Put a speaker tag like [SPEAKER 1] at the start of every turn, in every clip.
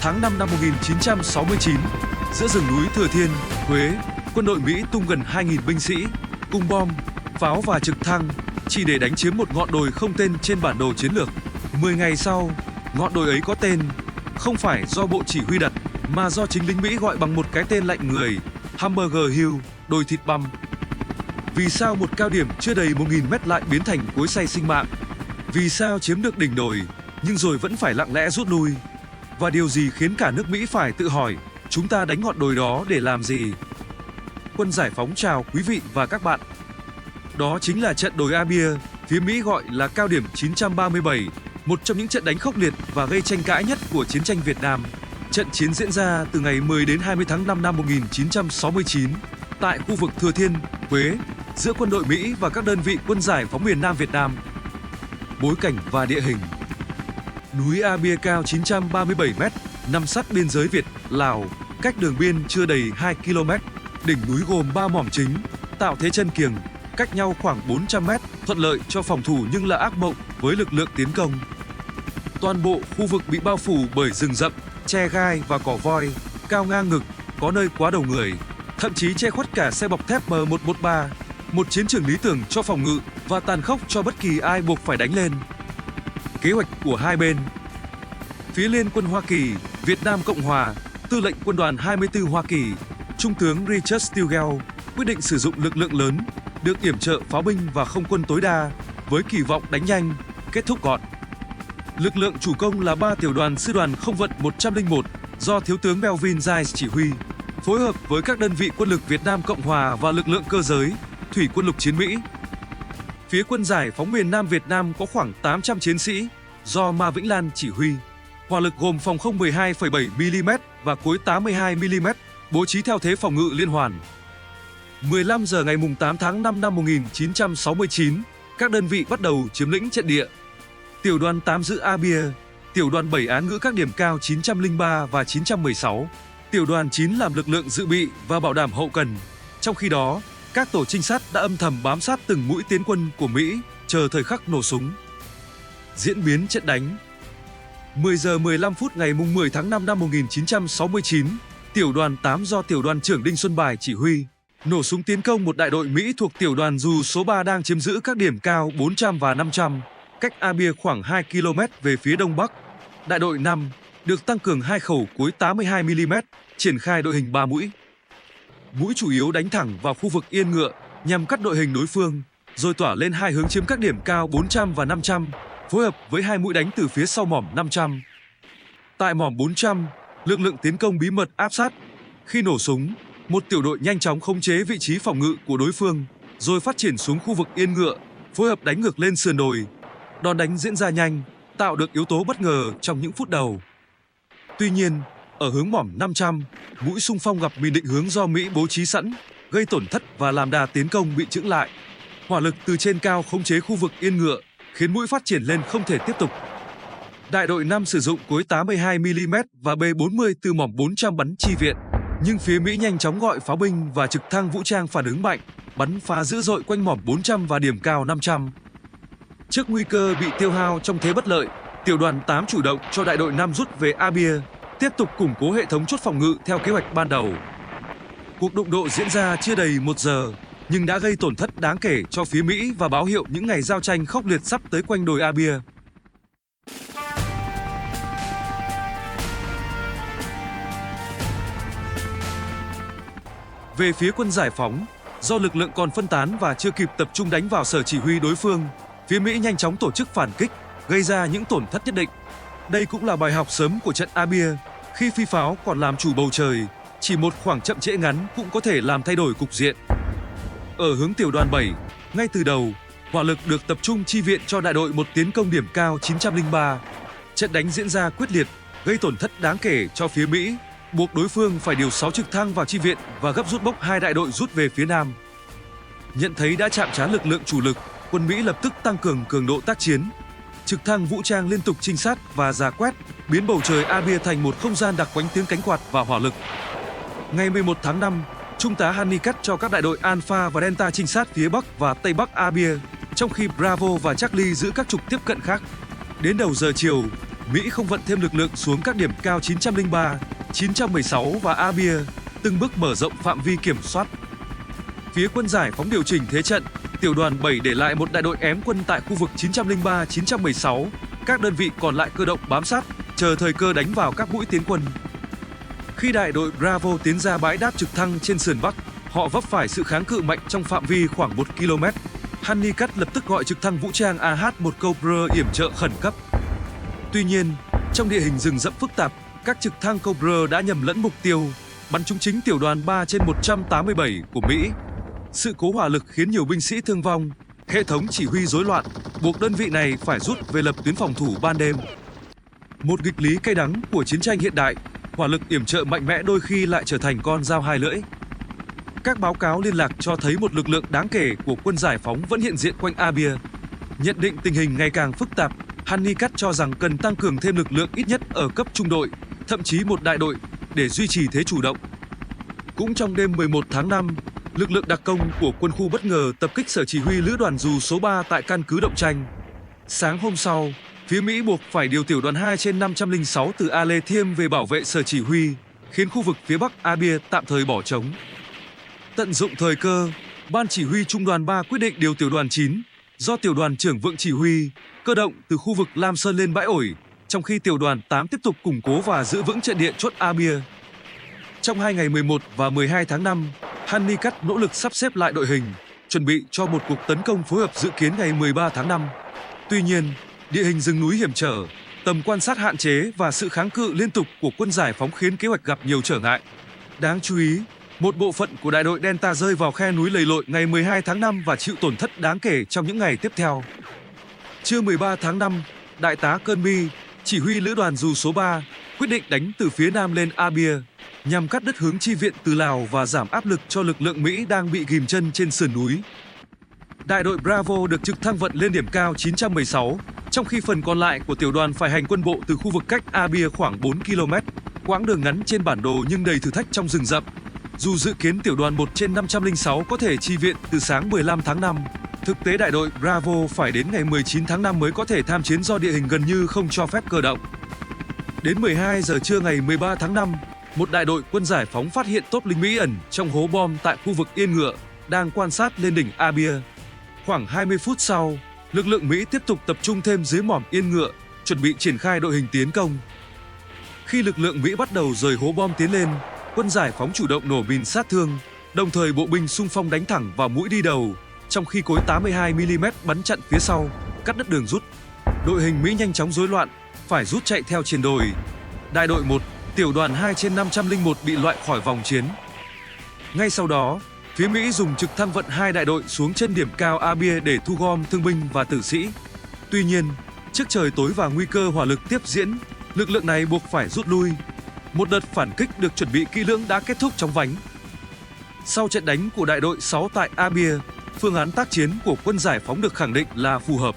[SPEAKER 1] tháng 5 năm 1969, giữa rừng núi Thừa Thiên, Huế, quân đội Mỹ tung gần 2.000 binh sĩ, cùng bom, pháo và trực thăng, chỉ để đánh chiếm một ngọn đồi không tên trên bản đồ chiến lược. 10 ngày sau, ngọn đồi ấy có tên, không phải do Bộ Chỉ huy đặt, mà do chính lính Mỹ gọi bằng một cái tên lạnh người, Hamburger Hill, đồi thịt băm. Vì sao một cao điểm chưa đầy 1.000 mét lại biến thành cối xay sinh mạng? Vì sao chiếm được đỉnh đồi, nhưng rồi vẫn phải lặng lẽ rút lui? Và điều gì khiến cả nước Mỹ phải tự hỏi, chúng ta đánh ngọn đồi đó để làm gì? Quân giải phóng chào quý vị và các bạn. Đó chính là trận đồi A-bia, phía Mỹ gọi là cao điểm 937, một trong những trận đánh khốc liệt và gây tranh cãi nhất của chiến tranh Việt Nam. Trận chiến diễn ra từ ngày 10 đến 20 tháng 5 năm 1969 tại khu vực Thừa Thiên, Huế, giữa quân đội Mỹ và các đơn vị quân giải phóng miền Nam Việt Nam. Bối cảnh và địa hình. Núi A-bia cao 937 m, nằm sát biên giới Việt, Lào, cách đường biên chưa đầy 2 km. Đỉnh núi gồm 3 mỏm chính, tạo thế chân kiềng, cách nhau khoảng 400 m, thuận lợi cho phòng thủ nhưng là ác mộng với lực lượng tiến công. Toàn bộ khu vực bị bao phủ bởi rừng rậm, tre gai và cỏ voi, cao ngang ngực, có nơi quá đầu người, thậm chí che khuất cả xe bọc thép M113, một chiến trường lý tưởng cho phòng ngự và tàn khốc cho bất kỳ ai buộc phải đánh lên. Kế hoạch của hai bên. Phía Liên quân Hoa Kỳ, Việt Nam Cộng Hòa, Tư lệnh Quân đoàn 24 Hoa Kỳ, Trung tướng Richard Stilwell quyết định sử dụng lực lượng lớn, được yểm trợ pháo binh và không quân tối đa, với kỳ vọng đánh nhanh, kết thúc gọn. Lực lượng chủ công là 3 tiểu đoàn sư đoàn không vận 101 do Thiếu tướng Melvin Giles chỉ huy, phối hợp với các đơn vị quân lực Việt Nam Cộng Hòa và lực lượng cơ giới, thủy quân lục chiến Mỹ. Phía quân giải phóng miền Nam Việt Nam có khoảng 800 chiến sĩ do Ma Vĩnh Lan chỉ huy. Hỏa lực gồm phòng không 12,7 mm và cối 82 mm, bố trí theo thế phòng ngự liên hoàn. 15 giờ ngày 8 tháng 5 năm 1969, các đơn vị bắt đầu chiếm lĩnh trận địa. Tiểu đoàn 8 giữ A-bia, tiểu đoàn 7 án ngữ các điểm cao 903 và 916, tiểu đoàn 9 làm lực lượng dự bị và bảo đảm hậu cần. Trong khi đó, các tổ trinh sát đã âm thầm bám sát từng mũi tiến quân của Mỹ, chờ thời khắc nổ súng. Diễn biến trận đánh. 10 giờ 15 phút ngày 10 tháng 5 năm 1969, tiểu đoàn 8 do tiểu đoàn trưởng Đinh Xuân Bài chỉ huy, nổ súng tiến công một đại đội Mỹ thuộc tiểu đoàn dù số 3 đang chiếm giữ các điểm cao 400 và 500, cách A-bia khoảng 2 km về phía đông bắc. Đại đội 5 được tăng cường 2 khẩu cối 82 mm, triển khai đội hình 3 mũi. Mũi chủ yếu đánh thẳng vào khu vực yên ngựa nhằm cắt đội hình đối phương, rồi tỏa lên hai hướng chiếm các điểm cao 400 và 500, phối hợp với hai mũi đánh từ phía sau mỏm 500. Tại mỏm 400, lực lượng tiến công bí mật áp sát. Khi nổ súng, một tiểu đội nhanh chóng khống chế vị trí phòng ngự của đối phương, rồi phát triển xuống khu vực yên ngựa, phối hợp đánh ngược lên sườn đồi. Đòn đánh diễn ra nhanh, tạo được yếu tố bất ngờ trong những phút đầu. Tuy nhiên, ở hướng mỏm 500, mũi xung phong gặp mìn định hướng do Mỹ bố trí sẵn, gây tổn thất và làm đà tiến công bị chững lại. Hỏa lực từ trên cao khống chế khu vực yên ngựa, khiến mũi phát triển lên không thể tiếp tục. Đại đội 5 sử dụng cối 82 mm và B40 từ mỏm 400 bắn chi viện, nhưng phía Mỹ nhanh chóng gọi pháo binh và trực thăng vũ trang phản ứng mạnh, bắn phá dữ dội quanh mỏm 400 và điểm cao 500. Trước nguy cơ bị tiêu hao trong thế bất lợi, tiểu đoàn 8 chủ động cho đại đội 5 rút về A-bia, tiếp tục củng cố hệ thống chốt phòng ngự theo kế hoạch ban đầu. Cuộc đụng độ diễn ra chưa đầy 1 giờ, nhưng đã gây tổn thất đáng kể cho phía Mỹ và báo hiệu những ngày giao tranh khốc liệt sắp tới quanh đồi A-bia. Về phía quân giải phóng, do lực lượng còn phân tán và chưa kịp tập trung đánh vào sở chỉ huy đối phương, phía Mỹ nhanh chóng tổ chức phản kích, gây ra những tổn thất nhất định. Đây cũng là bài học sớm của trận A-bia, khi phi pháo còn làm chủ bầu trời, chỉ một khoảng chậm trễ ngắn cũng có thể làm thay đổi cục diện. Ở hướng tiểu đoàn 7, ngay từ đầu, hỏa lực được tập trung chi viện cho đại đội 1 tiến công điểm cao 903. Trận đánh diễn ra quyết liệt, gây tổn thất đáng kể cho phía Mỹ, buộc đối phương phải điều 6 trực thăng vào chi viện và gấp rút bốc 2 đại đội rút về phía nam. Nhận thấy đã chạm trán lực lượng chủ lực, quân Mỹ lập tức tăng cường cường độ tác chiến. Trực thăng vũ trang liên tục trinh sát và rà quét, biến bầu trời A-bia thành một không gian đặc quánh tiếng cánh quạt và hỏa lực. Ngày 11 tháng 5, Trung tá Hanni cắt cho các đại đội Alpha và Delta trinh sát phía Bắc và Tây Bắc A-bia, trong khi Bravo và Charlie giữ các trục tiếp cận khác. Đến đầu giờ chiều, Mỹ không vận thêm lực lượng xuống các điểm cao 903, 916 và Abia, từng bước mở rộng phạm vi kiểm soát. Phía quân giải phóng điều chỉnh thế trận, tiểu đoàn 7 để lại một đại đội ém quân tại khu vực 903, 916, các đơn vị còn lại cơ động bám sát, chờ thời cơ đánh vào các mũi tiến quân. Khi đại đội Bravo tiến ra bãi đáp trực thăng trên sườn Bắc, họ vấp phải sự kháng cự mạnh trong phạm vi khoảng 1 km. Honeycutt lập tức gọi trực thăng vũ trang AH-1 Cobra yểm trợ khẩn cấp. Tuy nhiên, trong địa hình rừng rậm phức tạp, các trực thăng Cobra đã nhầm lẫn mục tiêu, bắn trúng chính tiểu đoàn 3 trên 187 của Mỹ. Sự cố hỏa lực khiến nhiều binh sĩ thương vong, hệ thống chỉ huy rối loạn, buộc đơn vị này phải rút về lập tuyến phòng thủ ban đêm. Một nghịch lý cay đắng của chiến tranh hiện đại, hỏa lực yểm trợ mạnh mẽ đôi khi lại trở thành con dao hai lưỡi. Các báo cáo liên lạc cho thấy một lực lượng đáng kể của quân giải phóng vẫn hiện diện quanh Abia. Nhận định tình hình ngày càng phức tạp, Honeycutt cho rằng cần tăng cường thêm lực lượng ít nhất ở cấp trung đội, thậm chí một đại đội, để duy trì thế chủ động. Cũng trong đêm 11 tháng 5, lực lượng đặc công của quân khu bất ngờ tập kích sở chỉ huy lữ đoàn dù số 3 tại căn cứ Động Tranh. Sáng hôm sau, phía Mỹ buộc phải điều tiểu đoàn 2 trên 506 từ Ale Thiêm về bảo vệ sở chỉ huy, khiến khu vực phía Bắc Abia tạm thời bỏ trống. Tận dụng thời cơ, Ban chỉ huy Trung đoàn 3 quyết định điều tiểu đoàn 9, do tiểu đoàn trưởng Vượng chỉ huy, cơ động từ khu vực Lam Sơn lên bãi ổi, trong khi tiểu đoàn 8 tiếp tục củng cố và giữ vững trận địa chốt Abia. Trong 2 ngày 11 và 12 tháng 5, Honeycutt nỗ lực sắp xếp lại đội hình, chuẩn bị cho một cuộc tấn công phối hợp dự kiến ngày 13 tháng 5. Tuy nhiên, địa hình rừng núi hiểm trở, tầm quan sát hạn chế và sự kháng cự liên tục của quân giải phóng khiến kế hoạch gặp nhiều trở ngại. Đáng chú ý, một bộ phận của đại đội Delta rơi vào khe núi lầy lội ngày 12 tháng 5 và chịu tổn thất đáng kể trong những ngày tiếp theo. Trưa 13 tháng 5, Đại tá Kirby, chỉ huy lữ đoàn dù số 3, quyết định đánh từ phía nam lên Abia, nhằm cắt đứt hướng chi viện từ Lào và giảm áp lực cho lực lượng Mỹ đang bị ghim chân trên sườn núi. Đại đội Bravo được trực thăng vận lên điểm cao 916, trong khi phần còn lại của tiểu đoàn phải hành quân bộ từ khu vực cách Abia khoảng 4 km, quãng đường ngắn trên bản đồ nhưng đầy thử thách trong rừng rậm. Dù dự kiến tiểu đoàn 1 trên 506 có thể chi viện từ sáng 15 tháng 5, thực tế đại đội Bravo phải đến ngày 19 tháng 5 mới có thể tham chiến do địa hình gần như không cho phép cơ động. Đến 12 giờ trưa ngày 13 tháng 5, một đại đội quân giải phóng phát hiện tốp lính Mỹ ẩn trong hố bom tại khu vực Yên Ngựa, đang quan sát lên đỉnh Abia. Khoảng 20 phút sau, lực lượng Mỹ tiếp tục tập trung thêm dưới mỏm Yên Ngựa, chuẩn bị triển khai đội hình tiến công. Khi lực lượng Mỹ bắt đầu rời hố bom tiến lên, quân giải phóng chủ động nổ mìn sát thương, đồng thời bộ binh xung phong đánh thẳng vào mũi đi đầu, trong khi cối 82mm bắn chặn phía sau, cắt đứt đường rút. Đội hình Mỹ nhanh chóng rối loạn, phải rút chạy theo triền đồi. Đại đội 1, tiểu đoàn 2 trên 501 bị loại khỏi vòng chiến. Ngay sau đó, phía Mỹ dùng trực thăng vận 2 đại đội xuống chân điểm cao Abia để thu gom thương binh và tử sĩ. Tuy nhiên, trước trời tối và nguy cơ hỏa lực tiếp diễn, lực lượng này buộc phải rút lui. Một đợt phản kích được chuẩn bị kỹ lưỡng đã kết thúc chóng vánh. Sau trận đánh của đại đội 6 tại Abia, phương án tác chiến của quân giải phóng được khẳng định là phù hợp.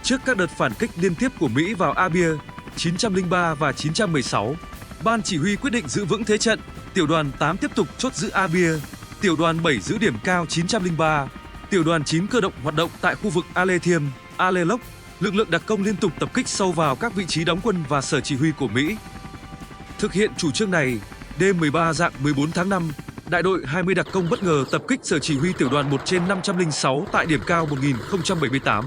[SPEAKER 1] Trước các đợt phản kích liên tiếp của Mỹ vào Abia 903 và 916, Ban chỉ huy quyết định giữ vững thế trận, tiểu đoàn 8 tiếp tục chốt giữ Abia, tiểu đoàn 7 giữ điểm cao 903, tiểu đoàn 9 cơ động hoạt động tại khu vực Ale Thiêm, Ale Lốc. Lực lượng đặc công liên tục tập kích sâu vào các vị trí đóng quân và sở chỉ huy của Mỹ. Thực hiện chủ trương này, đêm 13 rạng 14 tháng 5, đại đội 20 đặc công bất ngờ tập kích sở chỉ huy tiểu đoàn 1 trên 506 tại điểm cao 1078,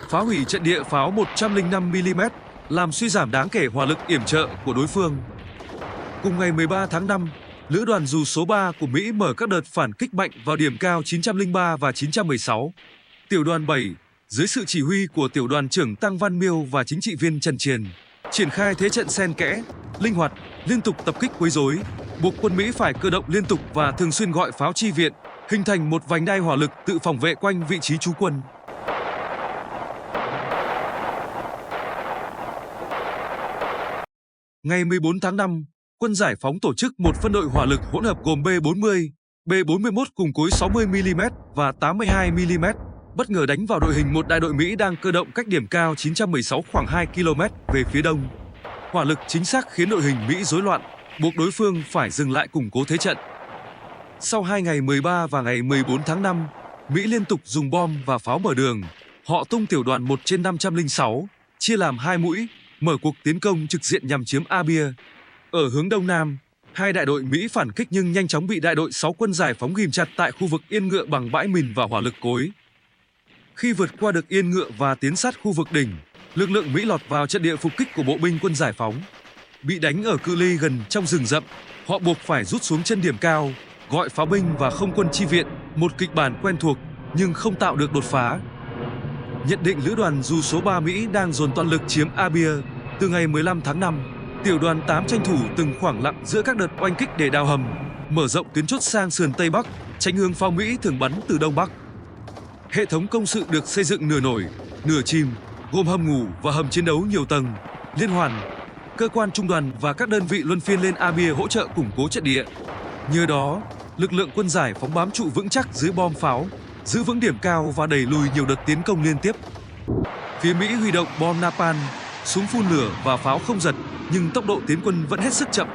[SPEAKER 1] phá hủy trận địa pháo 105mm, làm suy giảm đáng kể hỏa lực yểm trợ của đối phương. Cùng ngày 13 tháng 5, lữ đoàn dù số 3 của Mỹ mở các đợt phản kích mạnh vào điểm cao 903 và 916. Tiểu đoàn 7, dưới sự chỉ huy của tiểu đoàn trưởng Tăng Văn Miêu và chính trị viên Trần Triền, triển khai thế trận xen kẽ, linh hoạt, liên tục tập kích quấy rối, buộc quân Mỹ phải cơ động liên tục và thường xuyên gọi pháo chi viện, hình thành một vành đai hỏa lực tự phòng vệ quanh vị trí trú quân. Ngày 14 tháng 5, quân giải phóng tổ chức một phân đội hỏa lực hỗn hợp gồm B40, B41 cùng cối 60mm và 82mm, bất ngờ đánh vào đội hình một đại đội Mỹ đang cơ động cách điểm cao 916 khoảng 2 km về phía đông. Hỏa lực chính xác khiến đội hình Mỹ rối loạn, buộc đối phương phải dừng lại củng cố thế trận. Sau 2 ngày 13 và ngày 14 tháng 5, Mỹ liên tục dùng bom và pháo mở đường. Họ tung tiểu đoàn 1 trên 506, chia làm 2 mũi, mở cuộc tiến công trực diện nhằm chiếm Abia. Ở hướng đông nam, hai đại đội Mỹ phản kích nhưng nhanh chóng bị đại đội 6 quân giải phóng ghìm chặt tại khu vực yên ngựa bằng bãi mìn và hỏa lực cối. Khi vượt qua được yên ngựa và tiến sát khu vực đỉnh, lực lượng Mỹ lọt vào trận địa phục kích của bộ binh quân giải phóng. Bị đánh ở cự ly gần trong rừng rậm, họ buộc phải rút xuống chân điểm cao, gọi pháo binh và không quân chi viện, một kịch bản quen thuộc nhưng không tạo được đột phá. Nhận định lữ đoàn dù số 3 Mỹ đang dồn toàn lực chiếm Abia. Từ ngày 15 tháng 5, tiểu đoàn 8 tranh thủ từng khoảng lặng giữa các đợt oanh kích để đào hầm, mở rộng tuyến chốt sang sườn Tây Bắc, tránh hướng pháo Mỹ thường bắn từ Đông Bắc. Hệ thống công sự được xây dựng nửa nổi, nửa chìm, gồm hầm ngủ và hầm chiến đấu nhiều tầng, liên hoàn. Cơ quan trung đoàn và các đơn vị luân phiên lên Abia hỗ trợ củng cố trận địa. Nhờ đó, lực lượng quân giải phóng bám trụ vững chắc dưới bom pháo, giữ vững điểm cao và đẩy lùi nhiều đợt tiến công liên tiếp. Phía Mỹ huy động bom napalm, súng phun lửa và pháo không giật, nhưng tốc độ tiến quân vẫn hết sức chậm.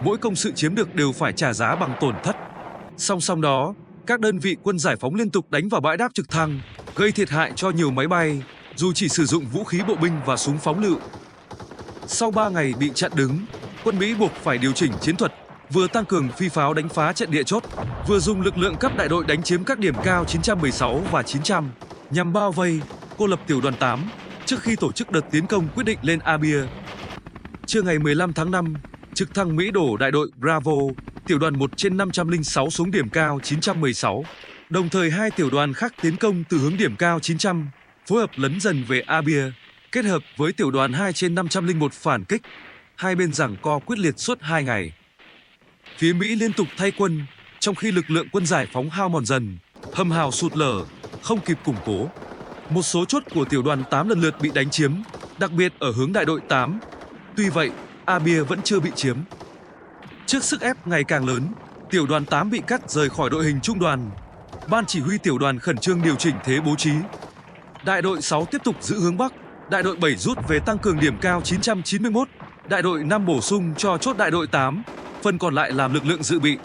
[SPEAKER 1] Mỗi công sự chiếm được đều phải trả giá bằng tổn thất. Song song đó, các đơn vị quân giải phóng liên tục đánh vào bãi đáp trực thăng, gây thiệt hại cho nhiều máy bay, dù chỉ sử dụng vũ khí bộ binh và súng phóng lựu. Sau 3 ngày bị chặn đứng, quân Mỹ buộc phải điều chỉnh chiến thuật, vừa tăng cường phi pháo đánh phá trận địa chốt, vừa dùng lực lượng cấp đại đội đánh chiếm các điểm cao 916 và 900 nhằm bao vây, cô lập tiểu đoàn 8 trước khi tổ chức đợt tiến công quyết định lên Abia. Trưa ngày 15 tháng 5, trực thăng Mỹ đổ đại đội Bravo, tiểu đoàn 1/506 xuống điểm cao 916. Đồng thời hai tiểu đoàn khác tiến công từ hướng điểm cao 900, phối hợp lấn dần về Abia, kết hợp với tiểu đoàn 2/501 phản kích. Hai bên giằng co quyết liệt suốt 2 ngày. Phía Mỹ liên tục thay quân, trong khi lực lượng quân giải phóng hao mòn dần, hầm hào sụt lở, không kịp củng cố. Một số chốt của tiểu đoàn 8 lần lượt bị đánh chiếm, đặc biệt ở hướng đại đội 8. Tuy vậy, Abia vẫn chưa bị chiếm. Trước sức ép ngày càng lớn, tiểu đoàn 8 bị cắt rời khỏi đội hình trung đoàn. Ban chỉ huy tiểu đoàn khẩn trương điều chỉnh thế bố trí. Đại đội 6 tiếp tục giữ hướng Bắc, đại đội 7 rút về tăng cường điểm cao 991, đại đội 5 bổ sung cho chốt đại đội 8, phần còn lại làm lực lượng dự bị.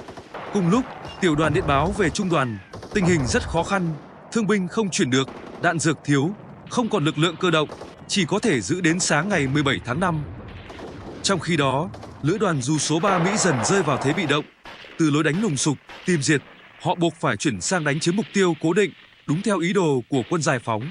[SPEAKER 1] Cùng lúc, tiểu đoàn điện báo về trung đoàn, tình hình rất khó khăn, thương binh không chuyển được, đạn dược thiếu, không còn lực lượng cơ động, chỉ có thể giữ đến sáng ngày 17 tháng 5. Trong khi đó, lữ đoàn dù số 3 Mỹ dần rơi vào thế bị động. Từ lối đánh lùng sục, tìm diệt, họ buộc phải chuyển sang đánh chiếm mục tiêu cố định, đúng theo ý đồ của quân giải phóng.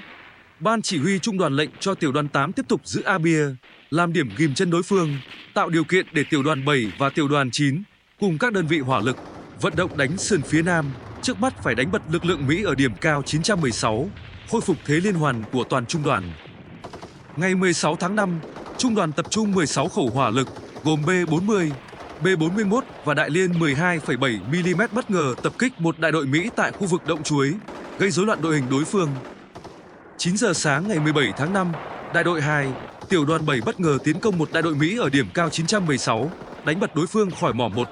[SPEAKER 1] Ban chỉ huy trung đoàn lệnh cho tiểu đoàn 8 tiếp tục giữ Abia, làm điểm ghim chân đối phương, tạo điều kiện để tiểu đoàn 7 và tiểu đoàn 9 cùng các đơn vị hỏa lực vận động đánh sườn phía nam, trước mắt phải đánh bật lực lượng Mỹ ở điểm cao 916, khôi phục thế liên hoàn của toàn trung đoàn. Ngày 16 tháng 5, trung đoàn tập trung 16 khẩu hỏa lực gồm B-40, B-41 và đại liên 12,7mm bất ngờ tập kích một đại đội Mỹ tại khu vực Động Chuối, gây rối loạn đội hình đối phương. 9 giờ sáng ngày 17 tháng 5, đại đội 2, tiểu đoàn 7 bất ngờ tiến công một đại đội Mỹ ở điểm cao 916, đánh bật đối phương khỏi mỏm 1.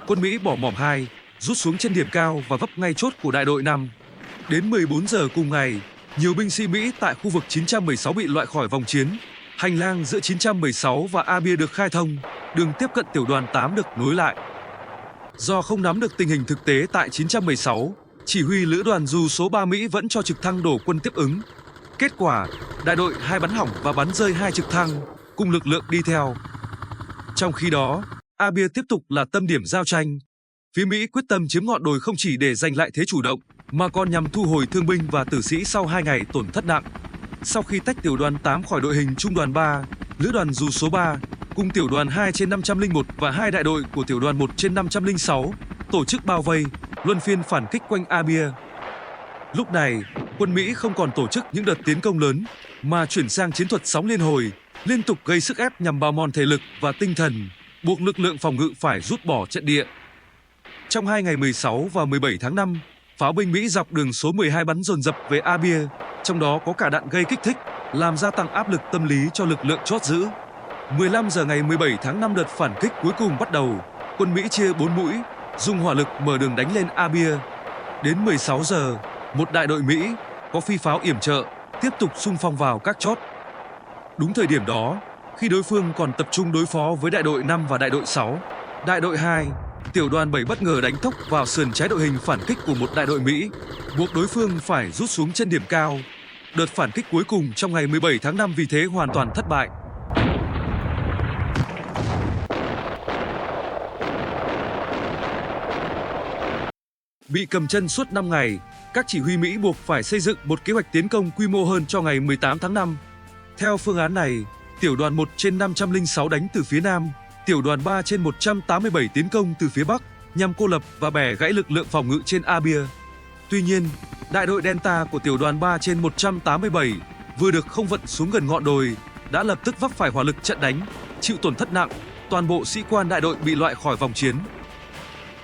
[SPEAKER 1] Quân Mỹ bỏ mỏm 2, rút xuống chân điểm cao và vấp ngay chốt của đại đội 5. Đến 14 giờ cùng ngày, nhiều binh sĩ Mỹ tại khu vực 916 bị loại khỏi vòng chiến. Hành lang giữa 916 và Abia được khai thông, đường tiếp cận tiểu đoàn 8 được nối lại. Do không nắm được tình hình thực tế tại 916, chỉ huy lữ đoàn dù số 3 Mỹ vẫn cho trực thăng đổ quân tiếp ứng. Kết quả, đại đội 2 bắn hỏng và bắn rơi 2 trực thăng, cùng lực lượng đi theo. Trong khi đó, Abia tiếp tục là tâm điểm giao tranh. Phía Mỹ quyết tâm chiếm ngọn đồi không chỉ để giành lại thế chủ động, mà còn nhằm thu hồi thương binh và tử sĩ sau 2 ngày tổn thất nặng. Sau khi tách tiểu đoàn 8 khỏi đội hình trung đoàn 3, lữ đoàn dù số 3 cùng tiểu đoàn 2/501 và hai đại đội của tiểu đoàn 1/506 tổ chức bao vây, luân phiên phản kích quanh Abia. Lúc này, quân Mỹ không còn tổ chức những đợt tiến công lớn, mà chuyển sang chiến thuật sóng liên hồi, liên tục gây sức ép nhằm bào mòn thể lực và tinh thần, buộc lực lượng phòng ngự phải rút bỏ trận địa. Trong 2 ngày 16 và 17 tháng 5, pháo binh Mỹ dọc đường số 12 bắn dồn dập về Abia, trong đó có cả đạn gây kích thích, làm gia tăng áp lực tâm lý cho lực lượng chốt giữ. 15 giờ ngày 17 tháng 5 đợt phản kích cuối cùng bắt đầu, quân Mỹ chia 4 mũi, dùng hỏa lực mở đường đánh lên Abia. Đến 16 giờ, một đại đội Mỹ có phi pháo yểm trợ tiếp tục xung phong vào các chốt. Đúng thời điểm đó, khi đối phương còn tập trung đối phó với đại đội 5 và đại đội 6, đại đội 2, tiểu đoàn 7 bất ngờ đánh thốc vào sườn trái đội hình phản kích của một đại đội Mỹ, buộc đối phương phải rút xuống chân điểm cao. Đợt phản kích cuối cùng trong ngày 17 tháng 5 vì thế hoàn toàn thất bại. Bị cầm chân suốt 5 ngày, các chỉ huy Mỹ buộc phải xây dựng một kế hoạch tiến công quy mô hơn cho ngày 18 tháng 5. Theo phương án này, tiểu đoàn 1 trên 506 đánh từ phía Nam, tiểu đoàn 3 trên 187 tiến công từ phía Bắc nhằm cô lập và bẻ gãy lực lượng phòng ngự trên Abia. Tuy nhiên, đại đội Delta của tiểu đoàn 3 trên 187 vừa được không vận xuống gần ngọn đồi đã lập tức vấp phải hỏa lực trận đánh, chịu tổn thất nặng, toàn bộ sĩ quan đại đội bị loại khỏi vòng chiến.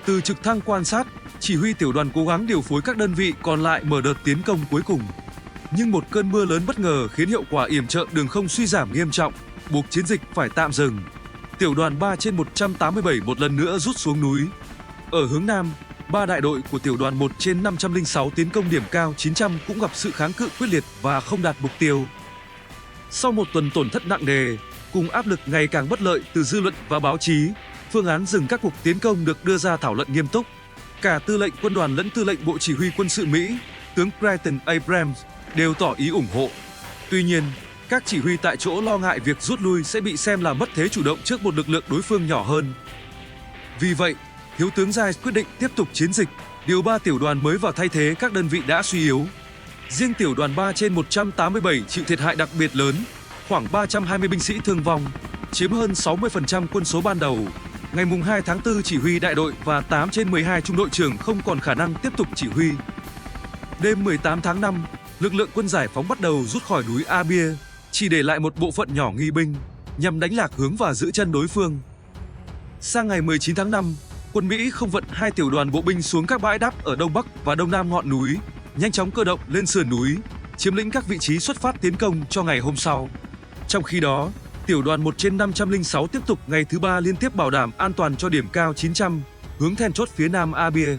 [SPEAKER 1] Từ trực thăng quan sát, chỉ huy tiểu đoàn cố gắng điều phối các đơn vị còn lại mở đợt tiến công cuối cùng. Nhưng một cơn mưa lớn bất ngờ khiến hiệu quả yểm trợ đường không suy giảm nghiêm trọng, buộc chiến dịch phải tạm dừng. Tiểu đoàn 3 trên 187 một lần nữa rút xuống núi. Ở hướng Nam, 3 đại đội của tiểu đoàn 1 trên 506 tiến công điểm cao 900 cũng gặp sự kháng cự quyết liệt và không đạt mục tiêu. Sau một tuần tổn thất nặng nề, cùng áp lực ngày càng bất lợi từ dư luận và báo chí, phương án dừng các cuộc tiến công được đưa ra thảo luận nghiêm túc. Cả tư lệnh quân đoàn lẫn tư lệnh Bộ Chỉ huy Quân sự Mỹ, tướng Creighton Abrams, đều tỏ ý ủng hộ. Tuy nhiên, các chỉ huy tại chỗ lo ngại việc rút lui sẽ bị xem là mất thế chủ động trước một lực lượng đối phương nhỏ hơn. Vì vậy, Thiếu tướng Giles quyết định tiếp tục chiến dịch, điều 3 tiểu đoàn mới vào thay thế các đơn vị đã suy yếu. Riêng tiểu đoàn 3 trên 187 chịu thiệt hại đặc biệt lớn, khoảng 320 binh sĩ thương vong, chiếm hơn 60% quân số ban đầu. Ngày 2 tháng 4, chỉ huy đại đội và 8 trên 12 trung đội trưởng không còn khả năng tiếp tục chỉ huy. Đêm 18 tháng 5, lực lượng quân giải phóng bắt đầu rút khỏi núi Abia, chỉ để lại một bộ phận nhỏ nghi binh, nhằm đánh lạc hướng và giữ chân đối phương. Sang ngày 19 tháng 5, quân Mỹ không vận 2 tiểu đoàn bộ binh xuống các bãi đáp ở đông bắc và đông nam ngọn núi, nhanh chóng cơ động lên sườn núi, chiếm lĩnh các vị trí xuất phát tiến công cho ngày hôm sau. Trong khi đó, tiểu đoàn 1 trên 506 tiếp tục ngày thứ 3 liên tiếp bảo đảm an toàn cho điểm cao 900, hướng then chốt phía nam Abia.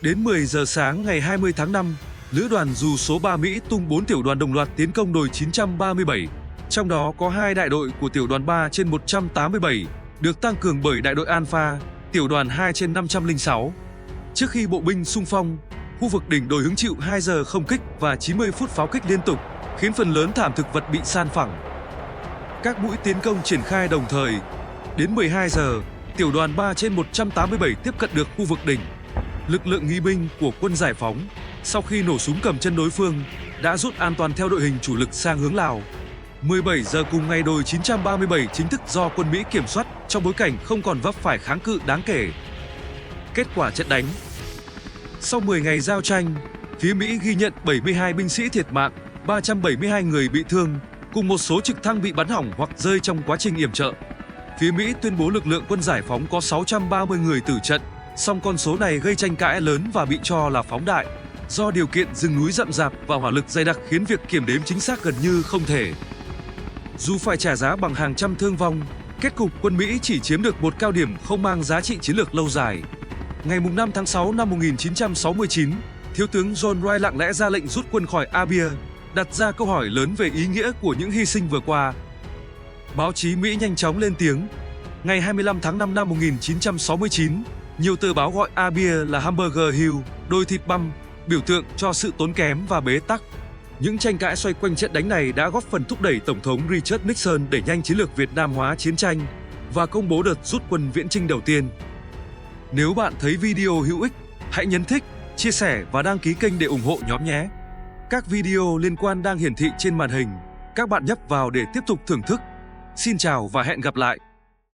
[SPEAKER 1] Đến 10 giờ sáng ngày 20 tháng 5, Lữ đoàn dù số 3 Mỹ tung 4 tiểu đoàn đồng loạt tiến công đồi 937, trong đó có 2 đại đội của tiểu đoàn 3 trên 187, được tăng cường bởi đại đội Alpha, tiểu đoàn 2 trên 506. Trước khi bộ binh xung phong, khu vực đỉnh đồi hứng chịu 2 giờ không kích và 90 phút pháo kích liên tục, khiến phần lớn thảm thực vật bị san phẳng. Các mũi tiến công triển khai đồng thời. Đến 12 giờ, tiểu đoàn 3 trên 187 tiếp cận được khu vực đỉnh. Lực lượng nghi binh của quân giải phóng, sau khi nổ súng cầm chân đối phương, đã rút an toàn theo đội hình chủ lực sang hướng Lào. 17 giờ cùng ngày, đồi 937 chính thức do quân Mỹ kiểm soát trong bối cảnh không còn vấp phải kháng cự đáng kể. Kết quả trận đánh. Sau 10 ngày giao tranh, phía Mỹ ghi nhận 72 binh sĩ thiệt mạng, 372 người bị thương, cùng một số trực thăng bị bắn hỏng hoặc rơi trong quá trình yểm trợ. Phía Mỹ tuyên bố lực lượng quân giải phóng có 630 người tử trận, song con số này gây tranh cãi lớn và bị cho là phóng đại, do điều kiện rừng núi rậm rạp và hỏa lực dày đặc khiến việc kiểm đếm chính xác gần như không thể. Dù phải trả giá bằng hàng trăm thương vong, kết cục quân Mỹ chỉ chiếm được một cao điểm không mang giá trị chiến lược lâu dài. Ngày 5 tháng 6 năm 1969, Thiếu tướng John Wright lặng lẽ ra lệnh rút quân khỏi Abia, đặt ra câu hỏi lớn về ý nghĩa của những hy sinh vừa qua. Báo chí Mỹ nhanh chóng lên tiếng. Ngày 25 tháng 5 năm 1969, nhiều tờ báo gọi Abia là Hamburger Hill, đồi thịt băm, biểu tượng cho sự tốn kém và bế tắc. Những tranh cãi xoay quanh trận đánh này đã góp phần thúc đẩy Tổng thống Richard Nixon đẩy nhanh chiến lược Việt Nam hóa chiến tranh và công bố đợt rút quân viễn chinh đầu tiên. Nếu bạn thấy video hữu ích, hãy nhấn thích, chia sẻ và đăng ký kênh để ủng hộ nhóm nhé. Các video liên quan đang hiển thị trên màn hình, các bạn nhấp vào để tiếp tục thưởng thức. Xin chào và hẹn gặp lại!